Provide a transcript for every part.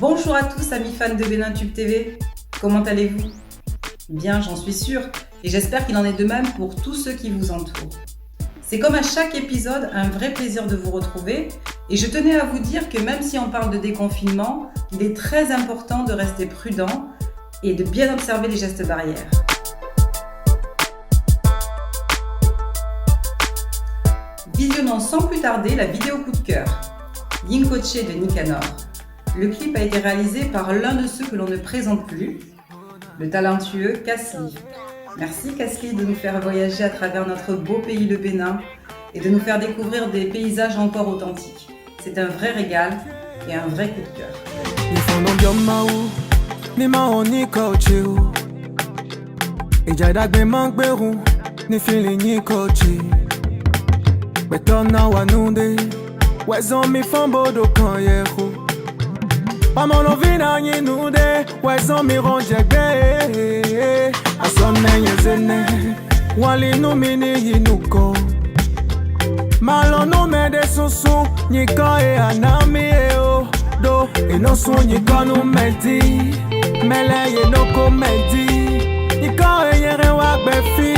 Bonjour à tous amis fans de Bénintube TV, comment allez-vous? Bien, j'en suis sûre, et j'espère qu'il en est de même pour tous ceux qui vous entourent. C'est comme à chaque épisode un vrai plaisir de vous retrouver, et je tenais à vous dire que même si on parle de déconfinement, il est très important de rester prudent et de bien observer les gestes barrières. Visionnons sans plus tarder la vidéo coup de cœur, Yinkoche de Nicanor. Le clip a été réalisé par l'un de ceux que l'on ne présente plus, le talentueux Kasli. Merci Kasli de nous faire voyager à travers notre beau pays le Bénin et de nous faire découvrir des paysages encore authentiques. C'est un vrai régal et un vrai coup de cœur. Pamano vina nyinude, wezo mironjegbe. Ason menye zene, wali numini yinuko. Malo nume de susu, nyika e anami e o do. Inosu nyika numedi, mele ye no komedi. Nyika e yere wakbefi,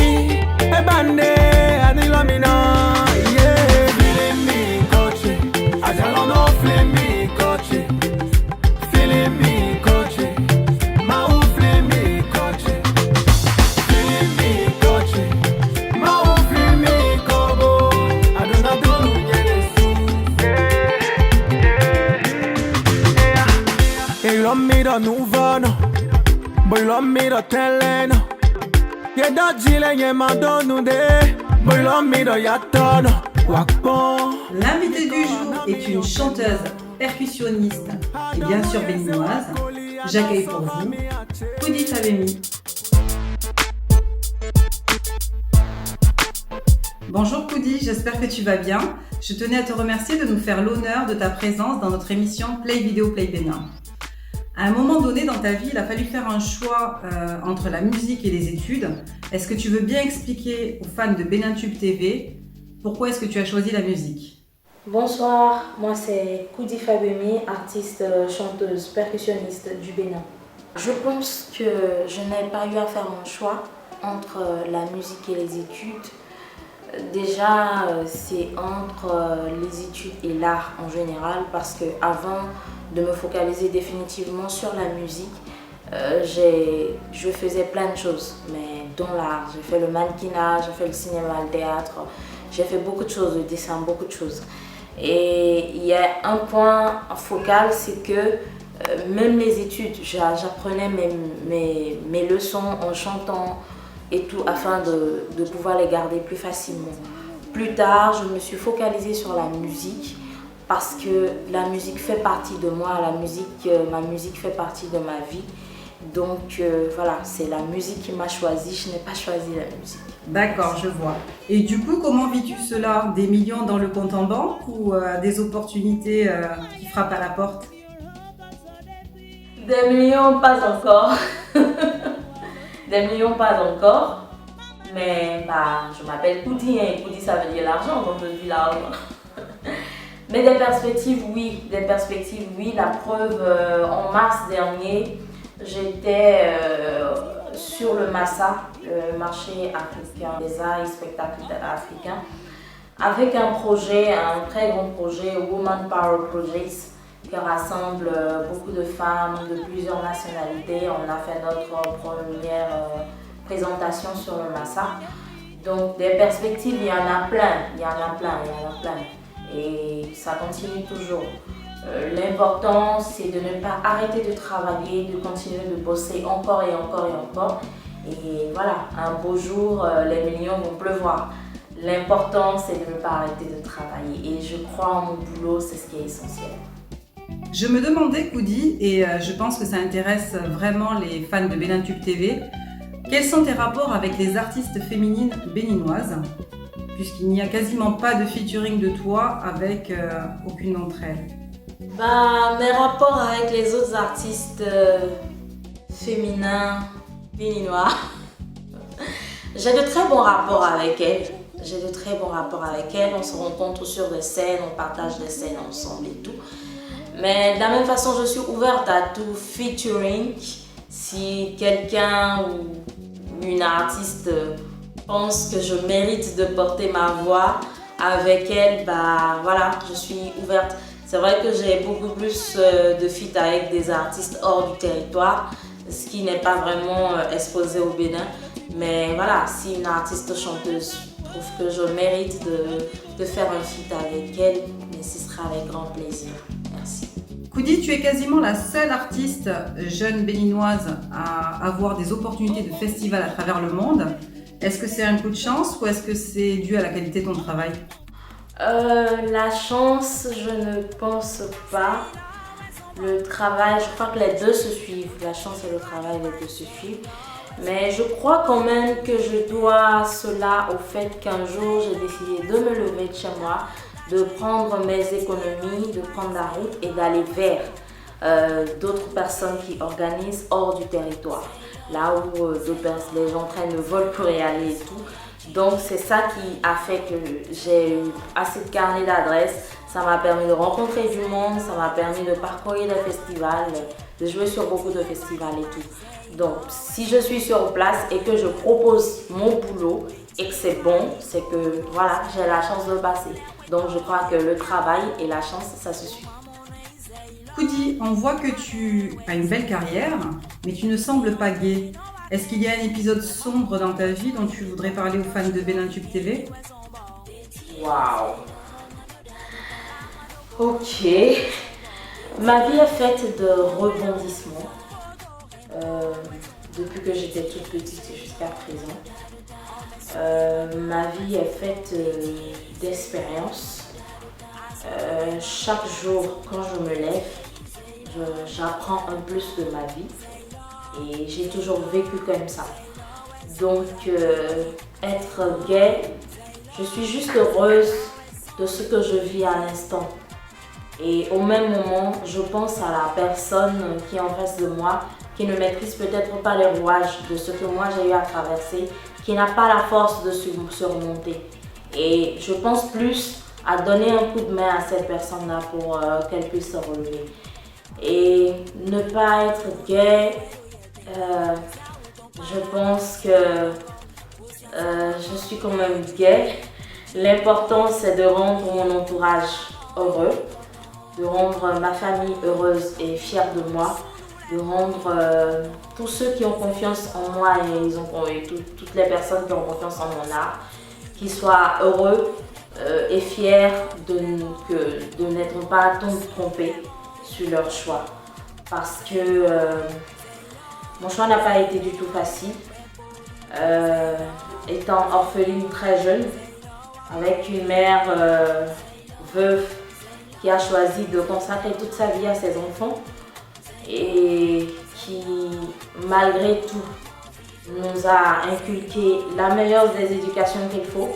e bande anilamina. Yeah, feeling me coach, ajalo no flame me coach. L'invité du jour est une chanteuse, percussionniste et bien sûr béninoise. J'accueille pour vous Koudi Fabemi. Bonjour Koudi, j'espère que tu vas bien. Je tenais à te remercier de nous faire l'honneur de ta présence dans notre émission Play Video Play Bénin. À un moment donné dans ta vie, il a fallu faire un choix entre la musique et les études. Est-ce que tu veux bien expliquer aux fans de Bénintube TV pourquoi est-ce que tu as choisi la musique? Bonsoir, moi c'est Koudi Fabemi, artiste, chanteuse, percussionniste du Bénin. Je pense que je n'ai pas eu à faire mon choix entre la musique et les études. Déjà, c'est entre les études et l'art en général parce que avant de me focaliser définitivement sur la musique, je faisais plein de choses, mais dans l'art. J'ai fait le mannequinat, j'ai fait le cinéma, le théâtre, j'ai fait beaucoup de choses, le dessin, beaucoup de choses. Et il y a un point focal, c'est que même les études, j'apprenais mes leçons en chantant et tout afin de pouvoir les garder plus facilement. Plus tard, je me suis focalisée sur la musique parce que la musique fait partie de moi, ma musique fait partie de ma vie. Donc voilà, c'est la musique qui m'a choisi, je n'ai pas choisi la musique. D'accord, je vois. Et du coup, comment vis-tu cela? Des millions dans le compte en banque ou des opportunités qui frappent à la porte? Des millions, pas encore. Des millions, pas encore. Mais je m'appelle Koudi, et Koudi ça veut dire l'argent, donc je dis l'argent. Mais des perspectives, oui. La preuve, en mars dernier, j'étais sur le MASA, le marché africain des arts et spectacles africains, avec un projet, un très grand projet, Woman Power Projects, qui rassemble beaucoup de femmes de plusieurs nationalités. On a fait notre première présentation sur le MASA. Donc des perspectives, il y en a plein. Et ça continue toujours. L'important, c'est de ne pas arrêter de travailler, de continuer de bosser encore et encore et encore. Et voilà, un beau jour, les millions vont pleuvoir. L'important, c'est de ne pas arrêter de travailler. Et je crois en mon boulot, c'est ce qui est essentiel. Je me demandais, Koudi, et je pense que ça intéresse vraiment les fans de Bénintube TV, quels sont tes rapports avec les artistes féminines béninoises, puisqu'il n'y a quasiment pas de featuring de toi avec aucune d'entre elles? Mes rapports avec les autres artistes féminins béninois, j'ai de très bons rapports avec elles. On se rencontre sur des scènes, on partage des scènes ensemble et tout. Mais de la même façon, je suis ouverte à tout featuring. Si quelqu'un ou une artiste pense que je mérite de porter ma voix avec elle, bah voilà, je suis ouverte. C'est vrai que j'ai beaucoup plus de feats avec des artistes hors du territoire, ce qui n'est pas vraiment exposé au Bénin. Mais voilà, si une artiste chanteuse trouve que je mérite de faire un feat avec elle, mais ce sera avec grand plaisir. Merci. Koudi, tu es quasiment la seule artiste jeune béninoise à avoir des opportunités de festival à travers le monde. Est-ce que c'est un coup de chance ou est-ce que c'est dû à la qualité de ton travail? La chance, je ne pense pas. Le travail, je crois que les deux se suivent. La chance et le travail, les deux se suivent. Mais je crois quand même que je dois cela au fait qu'un jour, j'ai décidé de me lever de chez moi, de prendre mes économies, de prendre la route et d'aller vers d'autres personnes qui organisent hors du territoire. Là où les gens prennent le vol pour y aller et tout. Donc c'est ça qui a fait que j'ai eu assez de carnet d'adresses. Ça m'a permis de rencontrer du monde, ça m'a permis de parcourir des festivals, de jouer sur beaucoup de festivals et tout. Donc si je suis sur place et que je propose mon boulot et que c'est bon, c'est que voilà, j'ai la chance de passer. Donc je crois que le travail et la chance, ça se suit. Koudi, on voit que tu as une belle carrière, mais tu ne sembles pas gay. Est-ce qu'il y a un épisode sombre dans ta vie dont tu voudrais parler aux fans de Bénin Tube TV? Waouh! Ok. Ma vie est faite de rebondissements. Depuis que j'étais toute petite jusqu'à présent. Ma vie est faite d'expériences. Chaque jour, quand je me lève, j'apprends un plus de ma vie. Et j'ai toujours vécu comme ça. Donc, être gay, je suis juste heureuse de ce que je vis à l'instant. Et au même moment, je pense à la personne qui est en face de moi, qui ne maîtrise peut-être pas les rouages de ce que moi j'ai eu à traverser, qui n'a pas la force de surmonter. Et je pense plus à donner un coup de main à cette personne-là pour qu'elle puisse se relever. Et ne pas être gay, je pense que je suis quand même gay. L'important c'est de rendre mon entourage heureux, de rendre ma famille heureuse et fière de moi, de rendre tous ceux qui ont confiance en moi et toutes les personnes qui ont confiance en mon art, qu'ils soient heureux et fiers de n'être pas trompés sur leur choix. Parce que mon choix n'a pas été du tout facile. Étant orpheline très jeune, avec une mère veuve qui a choisi de consacrer toute sa vie à ses enfants et qui, malgré tout, nous a inculqué la meilleure des éducations qu'il faut.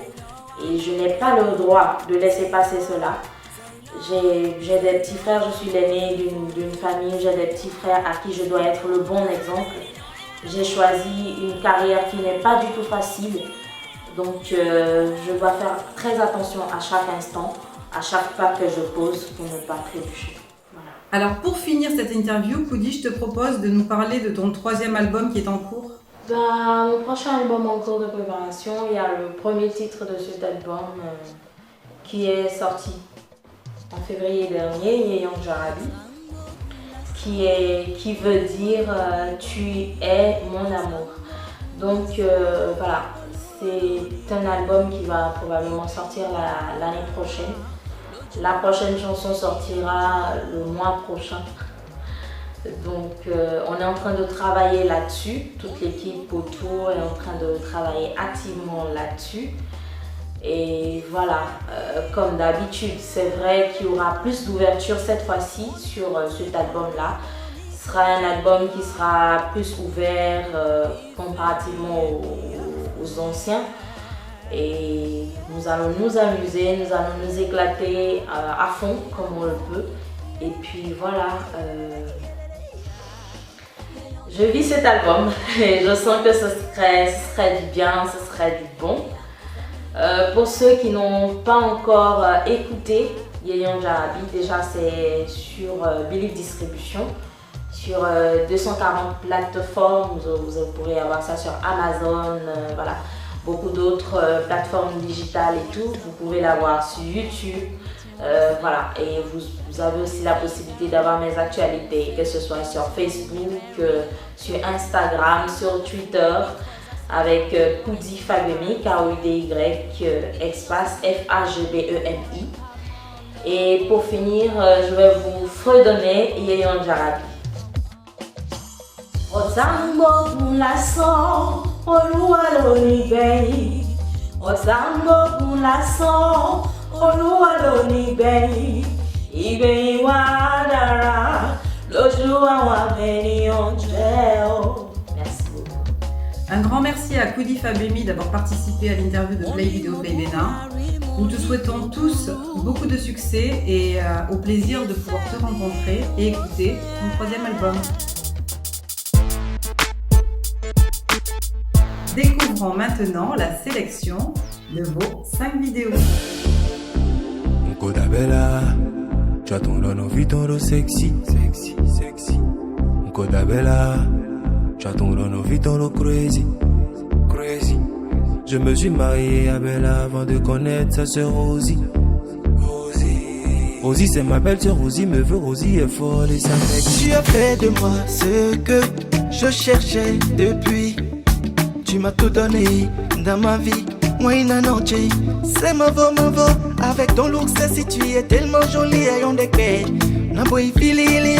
Et je n'ai pas le droit de laisser passer cela. J'ai des petits frères, je suis l'aînée d'une famille, j'ai des petits frères à qui je dois être le bon exemple. J'ai choisi une carrière qui n'est pas du tout facile, donc je dois faire très attention à chaque instant, à chaque pas que je pose pour ne pas trébucher. Voilà. Alors pour finir cette interview, Koudi, je te propose de nous parler de ton 3e album qui est en cours. Mon prochain album en cours de préparation, il y a le premier titre de cet album qui est sorti en février dernier, Yeyon Jarabi, qui veut dire tu es mon amour. Donc voilà, c'est un album qui va probablement sortir l'année prochaine. La prochaine chanson sortira le mois prochain. Donc on est en train de travailler là-dessus, toute l'équipe autour est en train de travailler activement là-dessus. Et voilà, comme d'habitude, c'est vrai qu'il y aura plus d'ouverture cette fois-ci sur cet album-là. Ce sera un album qui sera plus ouvert comparativement aux anciens. Et nous allons nous amuser, nous allons nous éclater à fond comme on le peut. Et puis voilà, je vis cet album et je sens que ce serait du bien, ce serait du bon. Pour ceux qui n'ont pas encore écouté, Yeyon Jarabi. Déjà, c'est sur Believe Distribution, sur 240 plateformes. Vous pourrez avoir ça sur Amazon, voilà, beaucoup d'autres plateformes digitales et tout. Vous pouvez l'avoir sur YouTube. Voilà, et vous avez aussi la possibilité d'avoir mes actualités, que ce soit sur Facebook, sur Instagram, sur Twitter, avec Koudi Fabemi, K-O-U-D-Y, espace F-A-G-B-E-M-I. Et pour finir, je vais vous fredonner Yeyon Jarabi. Osambo Boulason, Oluwaloni Gay. Osambo Boulason, Oluwaloni Gay. Igbe Wadara, Loju Awabeni Onjeo. Merci beaucoup. Un grand merci à Koudi Fabemi d'avoir participé à l'interview de Play Video Play Bénin. Nous te souhaitons tous beaucoup de succès et au plaisir de pouvoir te rencontrer et écouter ton 3e album. Découvrons maintenant la sélection de vos 5 vidéos. Kodabella, tu as ton nom vitoro sexy, sexy, sexy. Kodabella, tu as ton nom vitoro crazy, crazy. Je me suis marié à Bella avant de connaître sa sœur Rosie. Rosie, c'est ma belle sœur Rosie, me veut Rosie est folle et ça fait. Tu as fait de moi ce que je cherchais depuis. Tu m'as tout donné dans ma vie. Moi, une noche, c'est ma voix, avec ton look sexy, tu es tellement jolie, et on décrit. Non, boy, fili,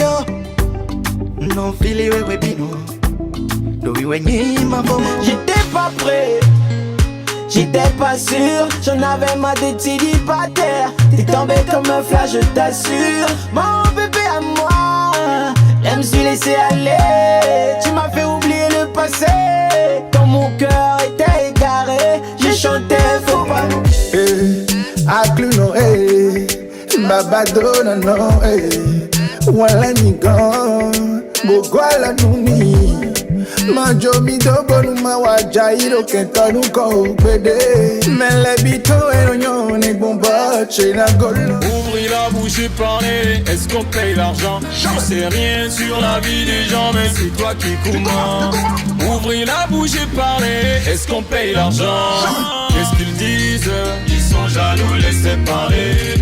non, fili, ouais, bino. J'étais pas prêt, j'étais pas sûr, j'en avais ma décidé pas terre. T'es tombé comme un flash, je t'assure. Mon bébé à moi, je me suis laissé aller. Tu m'as fait oublier le passé, quand mon cœur était égaré. J'ai chanté, faut pas. Akluno, Babadona, no, Wala Nigon, Bogwala Nuni. Majomi dobonu mawajairo kentonu ko bede. Melebito eronyo bomba chena golo. Ouvrez la bouche et parlez, est-ce qu'on paye l'argent? Je sais rien sur la vie des gens, mais c'est toi qui commandes. Ouvrez la bouche et parlez, est-ce qu'on paye l'argent? Qu'est-ce qu'ils disent? Ils sont jaloux, laissez parler.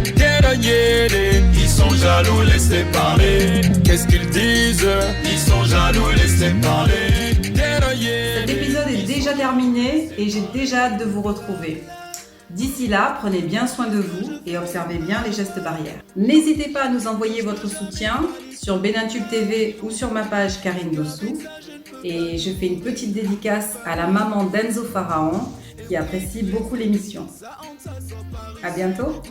Ils sont jaloux, laissez parler. Qu'est-ce qu'ils disent? Ils sont jaloux, laissez parler. Cet épisode est déjà terminé et j'ai déjà hâte de vous retrouver. D'ici là, prenez bien soin de vous et observez bien les gestes barrières. N'hésitez pas à nous envoyer votre soutien sur Benintube TV ou sur ma page Karine Dossou. Et je fais une petite dédicace à la maman d'Enzo Pharaon qui apprécie beaucoup l'émission. À bientôt.